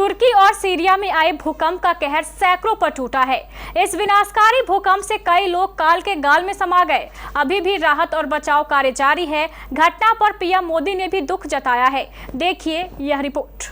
तुर्की और सीरिया में आए भूकंप का कहर सैकड़ों पर टूटा है। इस विनाशकारी भूकंप से कई लोग काल के गाल में समा गए। अभी भी राहत और बचाव कार्य जारी है। घटना पर पीएम मोदी ने भी दुख जताया है। देखिए यह रिपोर्ट।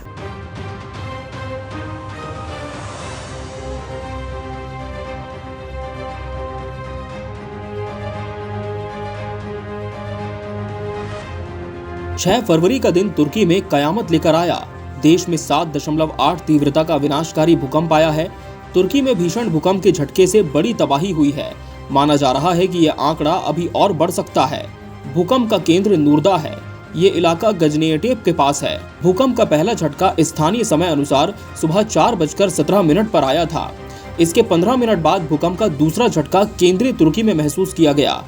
छह फरवरी का दिन तुर्की में कयामत लेकर आया। देश में 7.8 तीव्रता का विनाशकारी भूकंप आया है। तुर्की में भीषण भूकंप के झटके से बड़ी तबाही हुई है। माना जा रहा है कि यह आंकड़ा अभी और बढ़ सकता है। भूकंप का केंद्र नूरदा है। ये इलाका गजनिएंटेप के पास है। भूकंप का पहला झटका स्थानीय समय अनुसार सुबह 4:17 पर आया था। इसके 15 मिनट बाद भूकंप का दूसरा झटका केंद्रीय तुर्की में महसूस किया गया।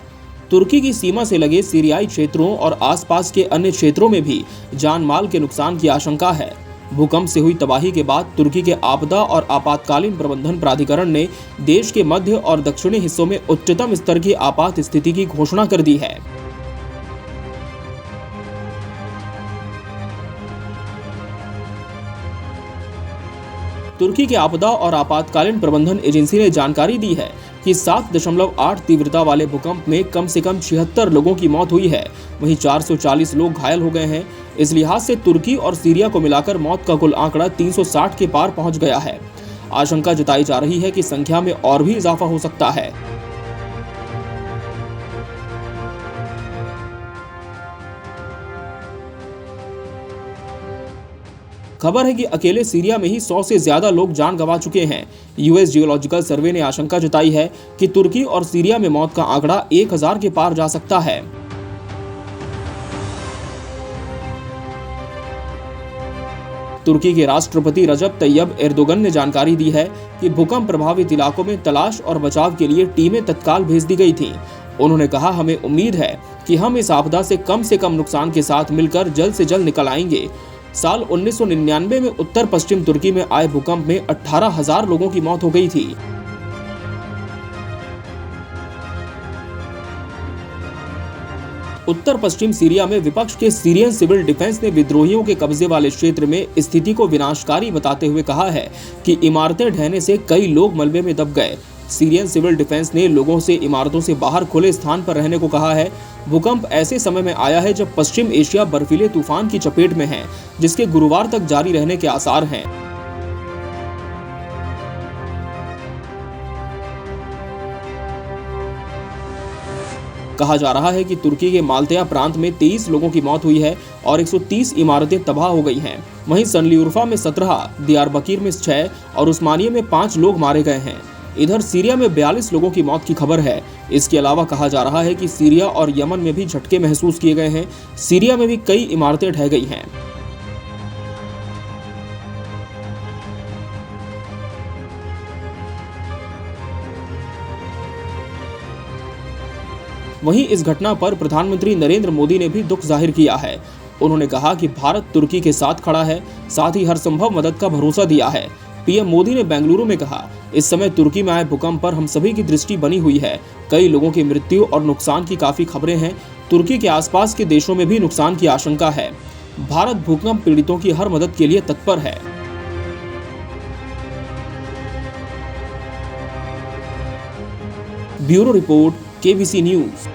तुर्की की सीमा से लगे सीरियाई क्षेत्रों और आसपास के अन्य क्षेत्रों में भी जान माल के नुकसान की आशंका है। भूकंप से हुई तबाही के बाद तुर्की के आपदा और आपातकालीन प्रबंधन प्राधिकरण ने देश के मध्य और दक्षिणी हिस्सों में उच्चतम स्तर की आपात स्थिति की घोषणा कर दी है। तुर्की के आपदा और आपातकालीन प्रबंधन एजेंसी ने जानकारी दी है कि 7.8 तीव्रता वाले भूकंप में कम से कम 76 लोगों की मौत हुई है। वहीं 440 लोग घायल हो गए हैं। इस लिहाज से तुर्की और सीरिया को मिलाकर मौत का कुल आंकड़ा 360 के पार पहुंच गया है। आशंका जताई जा रही है कि संख्या में और भी इजाफा हो सकता है। खबर है कि अकेले सीरिया में ही 100 से ज्यादा लोग जान गंवा चुके हैं। यूएस जियोलॉजिकल सर्वे ने आशंका जताई है कि तुर्की और सीरिया में मौत का आंकड़ा 1000 के पार जा सकता है। तुर्की के राष्ट्रपति रजब तैयब एर्दोगन ने जानकारी दी है कि भूकंप प्रभावित इलाकों में तलाश और बचाव के लिए टीमें तत्काल भेज दी गई थीं। उन्होंने कहा, हमें उम्मीद है कि हम इस आपदा से कम नुकसान के साथ मिलकर जल्द से जल्द निकल आएंगे। साल 1999 में उत्तर पश्चिम तुर्की में आए भूकंप में 18,000 लोगों की मौत हो गई थी। उत्तर पश्चिम सीरिया में विपक्ष के सीरियन सिविल डिफेंस ने विद्रोहियों के कब्जे वाले क्षेत्र में स्थिति को विनाशकारी बताते हुए कहा है कि इमारतें ढहने से कई लोग मलबे में दब गए। सीरियन सिविल डिफेंस ने लोगों से इमारतों से बाहर खुले स्थान पर रहने को कहा है। भूकंप ऐसे समय में आया है जब पश्चिम एशिया बर्फीले तूफान की चपेट में है, जिसके गुरुवार तक जारी रहने के आसार हैं। कहा जा रहा है कि तुर्की के माल्टिया प्रांत में 23 लोगों की मौत हुई है और 130 इमारतें तबाह हो गई हैं। वहीं सनलियूर्फा में 17, दियारबकीर में 6 और उस्मानिये में 5 लोग मारे गए हैं। इधर सीरिया में 42 लोगों की मौत की खबर है। इसके अलावा कहा जा रहा है कि सीरिया और यमन में भी झटके महसूस किए गए हैं। सीरिया में भी कई इमारतें ढह गई हैं। वहीं इस घटना पर प्रधानमंत्री नरेंद्र मोदी ने भी दुख जाहिर किया है। उन्होंने कहा कि भारत तुर्की के साथ खड़ा है, साथ ही हर संभव मदद का भरोसा दिया है। पीएम मोदी ने बेंगलुरु में कहा, इस समय तुर्की में आए भूकंप पर हम सभी की दृष्टि बनी हुई है। कई लोगों की मृत्यु और नुकसान की काफी खबरें हैं। तुर्की के आसपास के देशों में भी नुकसान की आशंका है। भारत भूकंप पीड़ितों की हर मदद के लिए तत्पर है। Bureau report, KBC news.